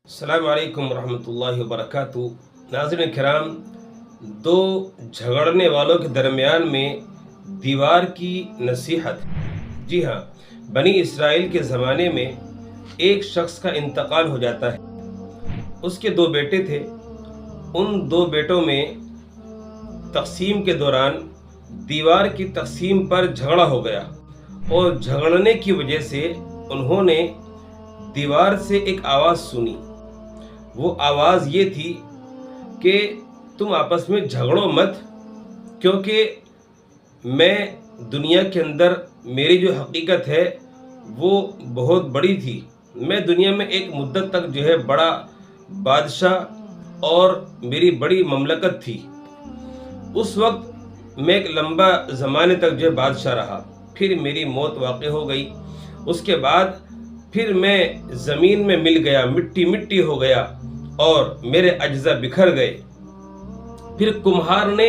अस्सलाम वालेकुम रहमतुल्लाहि व बरकातुहू। नाज़रीन किराम, दो झगड़ने वालों के दरमियान में दीवार की नसीहत। जी हाँ, बनी इसराइल के ज़माने में एक शख्स का इंतकाल हो जाता है। उसके दो बेटे थे। उन दो बेटों में तक़सीम के दौरान दीवार की तक़सीम पर झगड़ा हो गया और झगड़ने की वजह से उन्होंने दीवार से एक आवाज़ सुनी। वो आवाज़ ये थी कि तुम आपस में झगड़ो मत, क्योंकि मैं दुनिया के अंदर मेरी जो हकीकत है वो बहुत बड़ी थी। मैं दुनिया में एक मुद्दत तक जो है बड़ा बादशाह और मेरी बड़ी ममलकत थी। उस वक्त मैं एक लंबा ज़माने तक जो है बादशाह रहा। फिर मेरी मौत वाक़ हो गई। उसके बाद फिर मैं ज़मीन में मिल गया, मिट्टी मिट्टी हो गया और मेरे अज्जा बिखर गए। फिर कुम्हार ने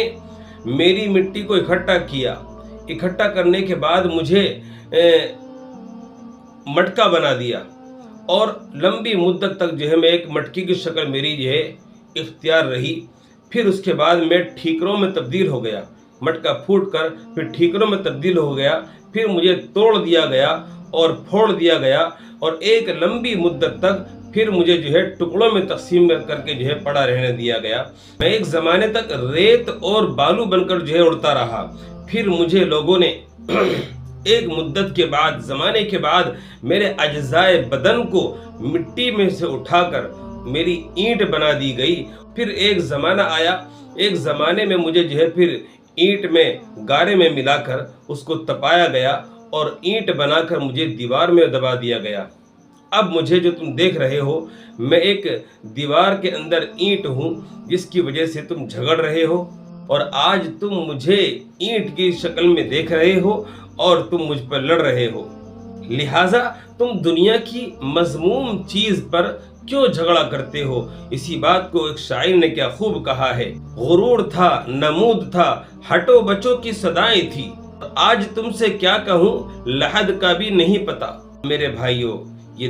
मेरी मिट्टी को इकट्ठा किया। इकट्ठा करने के बाद मुझे मटका बना दिया और लंबी मुद्दत तक जो है मैं एक मटकी की शक्ल मेरी जो है इख्तियार रही। फिर उसके बाद मैं ठीकरों में तब्दील हो गया। मटका फूट कर फिर ठीकरों में तब्दील हो गया। फिर मुझे तोड़ दिया गया और फोड़ दिया गया और एक लंबी मुद्दत तक फिर मुझे जो है टुकड़ों में तकसीम करके जो है पड़ा रहने दिया गया। मैं एक ज़माने तक रेत और बालू बनकर जो है उड़ता रहा। फिर मुझे लोगों ने एक मुद्दत के बाद, ज़माने के बाद, मेरे अज्जाए बदन को मिट्टी में से उठाकर मेरी ईंट बना दी गई। फिर एक ज़माना आया, एक ज़माने में मुझे जो है फिर ईंट में गारे में मिलाकर उसको तपाया गया और ईंट बनाकर मुझे दीवार में दबा दिया गया। अब मुझे जो तुम देख रहे हो, मैं एक दीवार के अंदर ईंट हूँ जिसकी वजह से तुम झगड़ रहे हो और आज तुम मुझे ईंट की शक्ल में देख रहे हो और तुम मुझ पर लड़ रहे हो। लिहाजा तुम दुनिया की मज़मूम चीज़ पर क्यों झगड़ा करते हो? इसी बात को एक शायर ने क्या खूब कहा है, गुरूर था, नमूद था, हटो बचो की सदाएं थी। आज तुमसे क्या कहूँ, लहद का भी नहीं पता। मेरे भाइयों, ये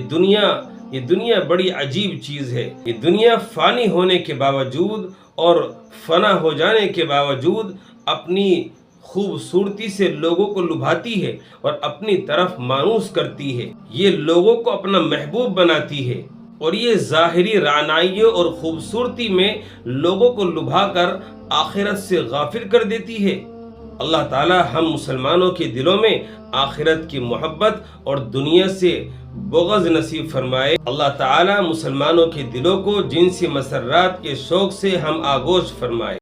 दुनिया बड़ी अजीब चीज़ है। ये दुनिया फ़ानी होने के बावजूद और फना हो जाने के बावजूद अपनी खूबसूरती से लोगों को लुभाती है और अपनी तरफ मानूस करती है। ये लोगों को अपना महबूब बनाती है और ये ज़ाहिरी रानाइयों और खूबसूरती में लोगों को लुभाकर आखिरत से गाफिल कर देती है। अल्लाह ताला हम मुसलमानों के दिलों में आखिरत की मोहब्बत और दुनिया से बुग़्ज़ नसीब फरमाए। अल्लाह ताला मुसलमानों के दिलों को जिनसी मसर्रात के शौक़ से हम आगोश फरमाए।